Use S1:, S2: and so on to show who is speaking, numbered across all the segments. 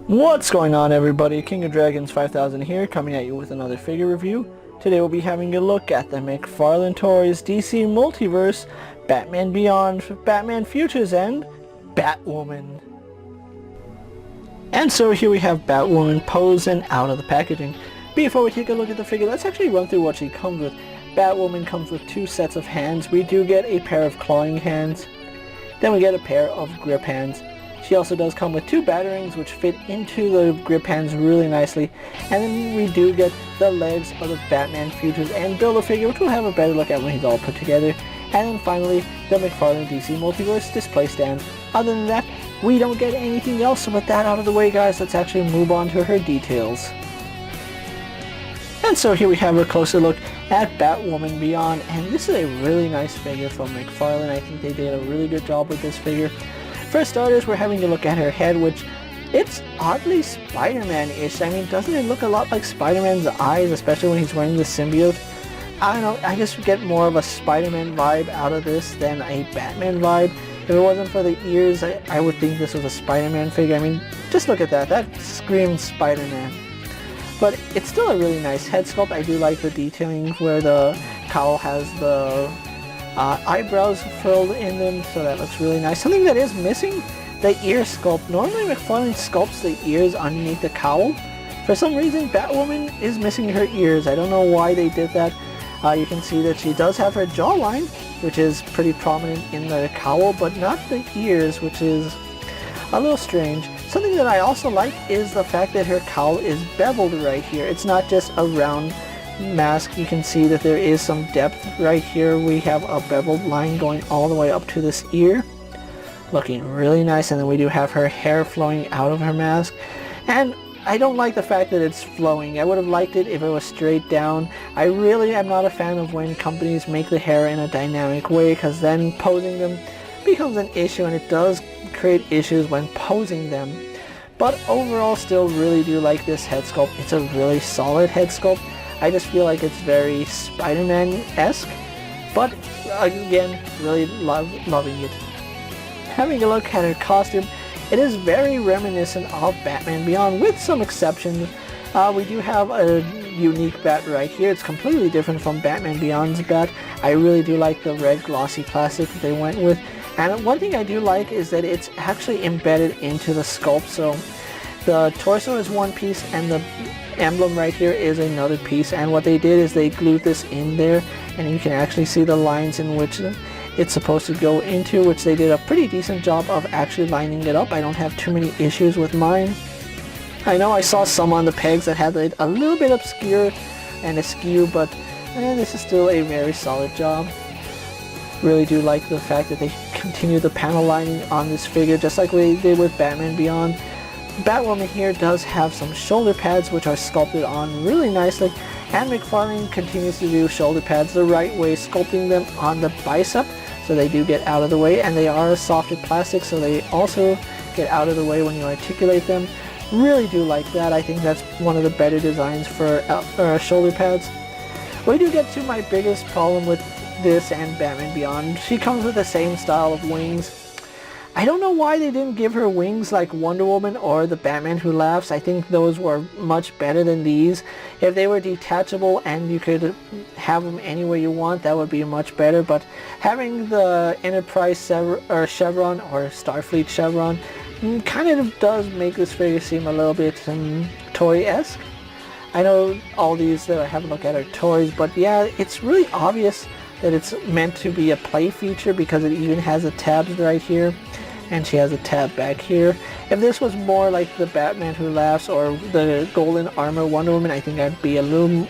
S1: What's going on, everybody? King of Dragons 5000 here, coming at you with another figure review. Today we'll be having a look at the McFarlane Toys DC Multiverse, Batman Beyond, Batman Futures, and Batwoman. And so here we have Batwoman posed and out of the packaging. Before we take a look at the figure, let's actually run through what she comes with. Batwoman comes with two sets of hands. We do get a pair of clawing hands. Then we get a pair of grip hands. She also does come with two batarangs which fit into the grip hands really nicely. And then we do get the legs of the Batman Futures and Build-A-Figure, which we'll have a better look at when he's all put together. And then finally, the McFarlane DC Multiverse display stand. Other than that, we don't get anything else. So with that out of the way, guys, let's actually move on to her details. And so here we have a closer look at Batwoman Beyond, and this is a really nice figure from McFarlane. I think they did a really good job with this figure. For starters, we're having to look at her head, which it's oddly Spider-Man-ish. I mean, doesn't it look a lot like Spider-Man's eyes, especially when he's wearing the symbiote? I don't know, I just get more of a Spider-Man vibe out of this than a Batman vibe. If it wasn't for the ears, I would think this was a Spider-Man figure. I mean, just look at that. That screams Spider-Man. But it's still a really nice head sculpt. I do like the detailing where the cowl has the eyebrows filled in them, so that looks really nice. Something that is missing, the ear sculpt. Normally McFarlane sculpts the ears underneath the cowl. For some reason, Batwoman is missing her ears. I don't know why they did that. You can see that she does have her jawline, which is pretty prominent in the cowl, but not the ears, which is a little strange. Something that I also like is the fact that her cowl is beveled right here. It's not just a round mask. You can see that there is some depth right here. We have a beveled line going all the way up to this ear, looking really nice. And then we do have her hair flowing out of her mask, and I don't like the fact that it's flowing. I would have liked it if it was straight down. I really am not a fan of when companies make the hair in a dynamic way, because then posing them becomes an issue, and it does create issues when posing them. But overall, still really do like this head sculpt. It's a really solid head sculpt. I just feel like it's very Spider-Man-esque, but again, really loving it. Having a look at her costume, it is very reminiscent of Batman Beyond, with some exceptions. We do have a unique bat right here. It's completely different from Batman Beyond's bat. I really do like the red glossy plastic that they went with. And one thing I do like is that it's actually embedded into the sculpt. So the torso is one piece and the emblem right here is another piece. And what they did is they glued this in there, and you can actually see the lines in which it's supposed to go into, which they did a pretty decent job of actually lining it up. I don't have too many issues with mine. I know I saw some on the pegs that had it a little bit obscure and askew, but this is still a very solid job. Really do like the fact that they continue the panel lining on this figure, just like we did with Batman Beyond. Batwoman here does have some shoulder pads which are sculpted on really nicely, and McFarlane continues to do shoulder pads the right way, sculpting them on the bicep so they do get out of the way, and they are a softer plastic, so they also get out of the way when you articulate them. Really do like that. I think that's one of the better designs for shoulder pads. We do get to my biggest problem with this and Batman Beyond. She comes with the same style of wings. I don't know why they didn't give her wings like Wonder Woman or the Batman Who Laughs. I think those were much better than these. If they were detachable and you could have them any way you want, that would be much better. But having the Enterprise chevron or Starfleet chevron kind of does make this figure seem a little bit toy-esque. I know all these that I haven't looked at are toys, but yeah, it's really obvious that it's meant to be a play feature because it even has the tabs right here, and she has a tab back here. If this was more like the Batman Who Laughs or the Golden Armor Wonder Woman, I think I'd be a little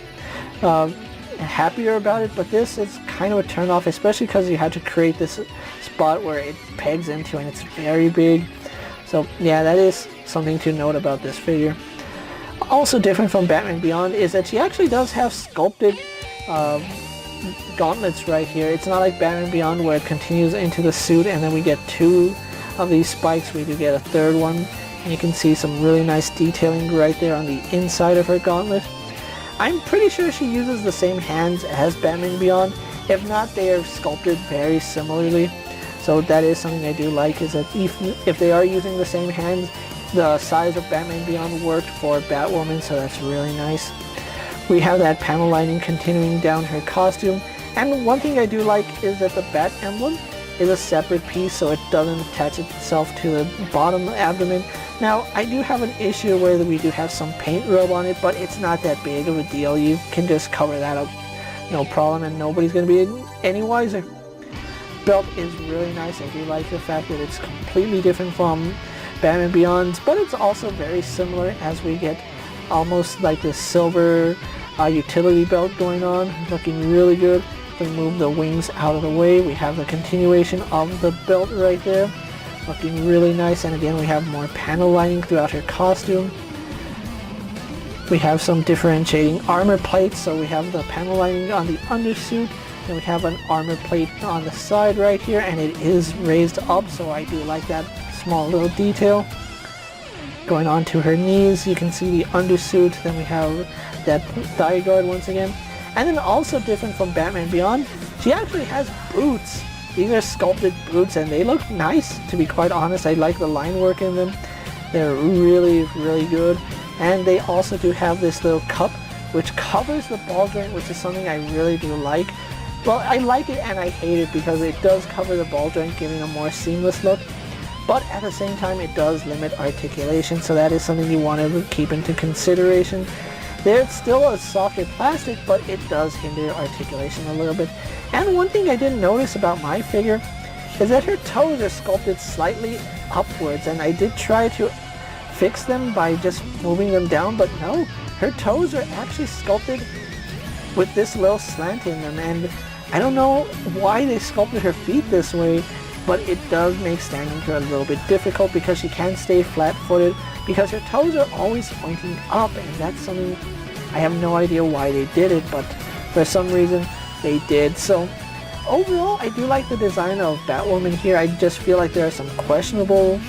S1: happier about it, but this is kind of a turn off, especially because you had to create this spot where it pegs into, and it's very big. So yeah, that is something to note about this figure. Also different from Batman Beyond is that she actually does have sculpted gauntlets right here. It's not like Batman Beyond where it continues into the suit and then we get two of these spikes. We do get a third one, and you can see some really nice detailing right there on the inside of her gauntlet. I'm pretty sure she uses the same hands as Batman Beyond. If not, they are sculpted very similarly. So that is something I do like, is that if they are using the same hands, the size of Batman Beyond worked for Batwoman, so that's really nice. We have that panel lining continuing down her costume, and one thing I do like is that the bat emblem is a separate piece, so it doesn't attach itself to the bottom abdomen. Now, I do have an issue where we do have some paint rub on it, but it's not that big of a deal. You can just cover that up, no problem, and nobody's going to be any wiser. Belt is really nice. I do like the fact that it's completely different from Batman Beyond's, but it's also very similar as we get almost like this silver utility belt going on, looking really good. We move the wings out of the way. We have the continuation of the belt right there, looking really nice. And again, we have more panel lining throughout her costume. We have some differentiating armor plates. So we have the panel lining on the undersuit, and we have an armor plate on the side right here, and it is raised up, so I do like that small little detail. Going on to her knees, you can see the undersuit. Then we have that thigh guard once again. And then also different from Batman Beyond, she actually has boots. These are sculpted boots and they look nice, to be quite honest. I like the line work in them. They're really, really good. And they also do have this little cup which covers the ball joint, which is something I really do like. Well, I like it and I hate it because it does cover the ball joint, giving a more seamless look. But at the same time, it does limit articulation, so that is something you want to keep into consideration. There's still a softer plastic, but it does hinder articulation a little bit. And one thing I didn't notice about my figure is that her toes are sculpted slightly upwards, and I did try to fix them by just moving them down, but no, her toes are actually sculpted with this little slant in them, and I don't know why they sculpted her feet this way, but it does make standing her a little bit difficult because she can't stay flat-footed because her toes are always pointing up, and that's something I have no idea why they did it, but for some reason they did. So overall, I do like the design of Batwoman here. I just feel like there are some questionable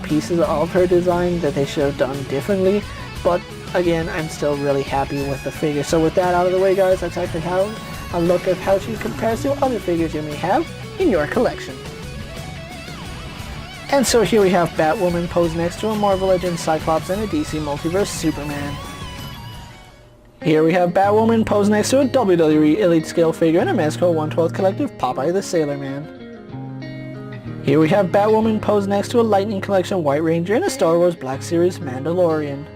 S1: pieces of her design that they should have done differently, but again, I'm still really happy with the figure. So with that out of the way, guys, let's actually have a look at how she compares to other figures you may have in your collection. And so here we have Batwoman posed next to a Marvel Legends Cyclops and a DC Multiverse Superman. Here we have Batwoman posed next to a WWE Elite Scale figure and a Mezco 1/12 Collective Popeye the Sailor Man. Here we have Batwoman posed next to a Lightning Collection White Ranger and a Star Wars Black Series Mandalorian.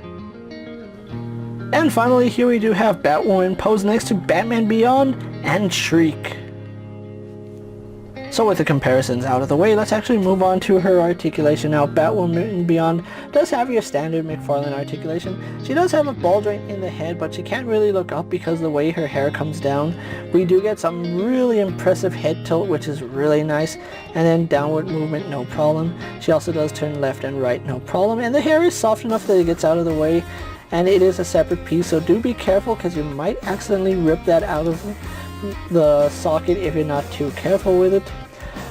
S1: And finally, here we do have Batwoman posed next to Batman Beyond and Shriek. So with the comparisons out of the way, let's actually move on to her articulation. Now, Batwoman Beyond does have your standard McFarlane articulation. She does have a ball joint in the head, but she can't really look up because of the way her hair comes down. We do get some really impressive head tilt, which is really nice, and then downward movement, no problem. She also does turn left and right, no problem, and the hair is soft enough that it gets out of the way, and it is a separate piece, so do be careful because you might accidentally rip that out of the socket if you're not too careful with it.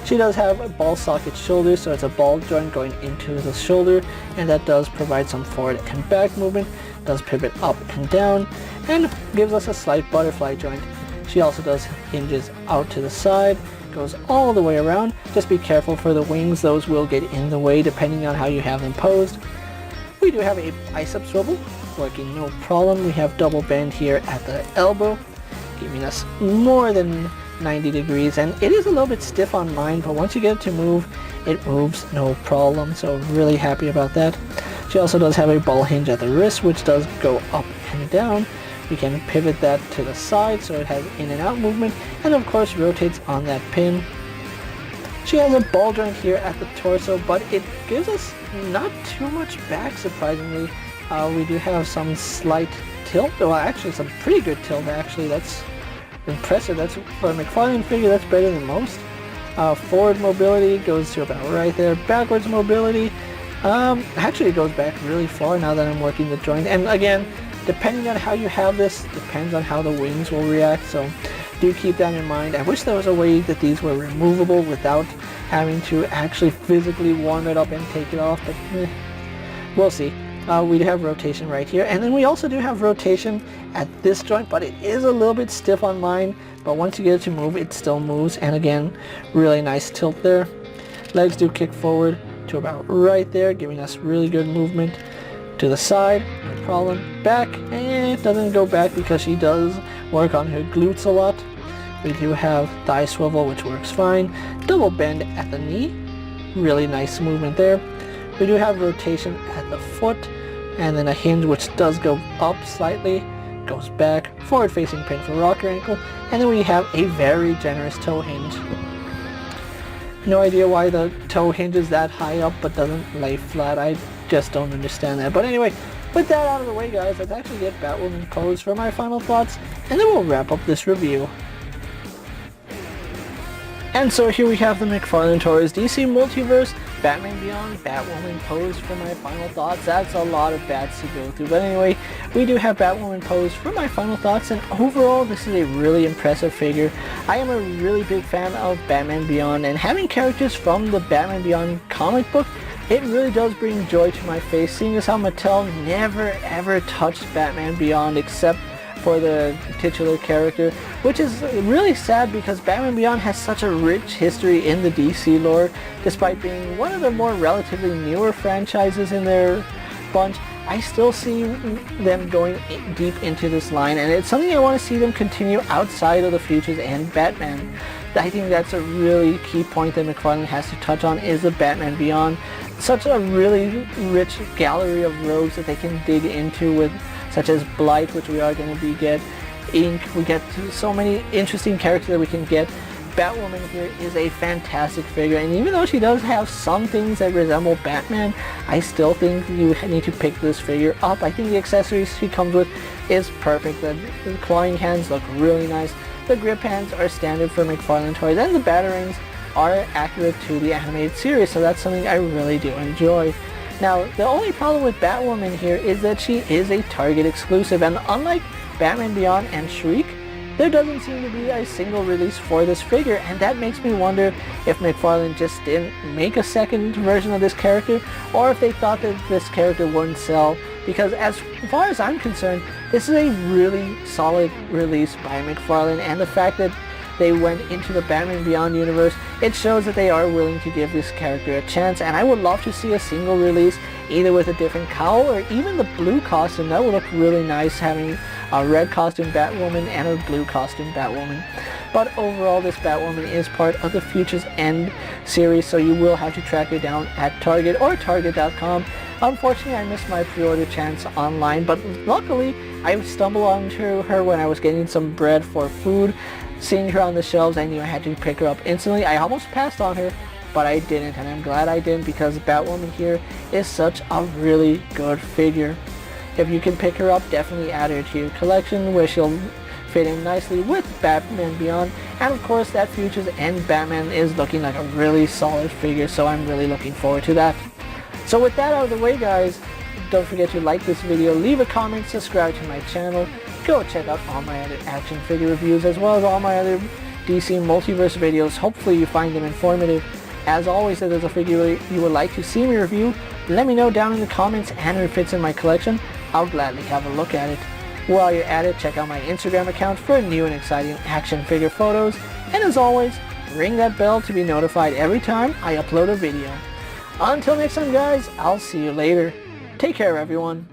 S1: She does have a ball socket shoulder, so it's a ball joint going into the shoulder, and that does provide some forward and back movement, does pivot up and down, and gives us a slight butterfly joint. She also does hinges out to the side, goes all the way around. Just be careful for the wings, those will get in the way depending on how you have them posed. We do have a bicep swivel, working no problem. We have double bend here at the elbow, giving us more than 90 degrees, and it is a little bit stiff on mine, but once you get it to move, it moves no problem, so really happy about that. She also does have a ball hinge at the wrist, which does go up and down. We can pivot that to the side so it has in and out movement, and of course rotates on that pin. She has a ball joint here at the torso, but it gives us not too much back, surprisingly. We do have some slight tilt, well actually some pretty good tilt actually. That's impressive. That's for a McFarlane figure, that's better than most. Forward mobility goes to about right there. Backwards mobility actually goes back really far now that I'm working the joint. And again, depending on how you have this, depends on how the wings will react, so do keep that in mind. I wish there was a way that these were removable without having to actually physically warm it up and take it off, but we'll see. We do have rotation right here, and then we also do have rotation at this joint, but it is a little bit stiff on mine, but once you get it to move, it still moves, and again, really nice tilt there. Legs do kick forward, to about right there, giving us really good movement. To the side, no problem. Back, and it doesn't go back because she does work on her glutes a lot. We do have thigh swivel, which works fine. Double bend at the knee, really nice movement there. We do have rotation at the foot, and then a hinge which does go up slightly, goes back, forward facing pin for rocker ankle, and then we have a very generous toe hinge. No idea why the toe hinge is that high up but doesn't lay flat. I just don't understand that. But anyway, with that out of the way, guys, let's actually get Batwoman pose for my final thoughts, and then we'll wrap up this review. And so here we have the McFarlane Toys DC Multiverse, Batman Beyond, Batwoman pose for my final thoughts. That's a lot of bats to go through. But anyway, we do have Batwoman pose for my final thoughts, and overall this is a really impressive figure. I am a really big fan of Batman Beyond, and having characters from the Batman Beyond comic book, it really does bring joy to my face, seeing as how Mattel never ever touched Batman Beyond except for the titular character, which is really sad because Batman Beyond has such a rich history in the DC lore, despite being one of the more relatively newer franchises in their bunch. I still see them going deep into this line, and it's something I want to see them continue outside of the Futures and Batman. I think that's a really key point that McFarlane has to touch on, is the Batman Beyond. Such a really rich gallery of rogues that they can dig into, with such as Blight, which we are going to get, Ink, we get so many interesting characters that we can get. Batwoman here is a fantastic figure, and even though she does have some things that resemble Batman, I still think you need to pick this figure up. I think the accessories she comes with is perfect. The clawing hands look really nice, the grip hands are standard for McFarlane Toys, and the batarangs are accurate to the animated series, so that's something I really do enjoy. Now, the only problem with Batwoman here is that she is a Target exclusive, and unlike Batman Beyond and Shriek, there doesn't seem to be a single release for this figure, and that makes me wonder if McFarlane just didn't make a second version of this character, or if they thought that this character wouldn't sell, because as far as I'm concerned, this is a really solid release by McFarlane, and the fact that they went into the Batman Beyond universe, it shows that they are willing to give this character a chance, and I would love to see a single release, either with a different cowl or even the blue costume. That would look really nice, having a red costume Batwoman and a blue costume Batwoman. But overall, this Batwoman is part of the Futures End series, so you will have to track her down at Target or Target.com. Unfortunately, I missed my pre-order chance online, but luckily, I stumbled onto her when I was getting some bread for food. Seeing her on the shelves, I knew I had to pick her up instantly. I almost passed on her, but I didn't, and I'm glad I didn't, because Batwoman here is such a really good figure. If you can pick her up, definitely add her to your collection, where she'll fit in nicely with Batman Beyond. And of course, that Futures End Batman is looking like a really solid figure, so I'm really looking forward to that. So with that out of the way, guys, don't forget to like this video, leave a comment, subscribe to my channel, go check out all my other action figure reviews, as well as all my other DC Multiverse videos. Hopefully you find them informative. As always, if there's a figure you would like to see me review, let me know down in the comments, and if it fits in my collection, I'll gladly have a look at it. While you're at it, check out my Instagram account for new and exciting action figure photos, and as always, ring that bell to be notified every time I upload a video. Until next time, guys, I'll see you later. Take care, everyone.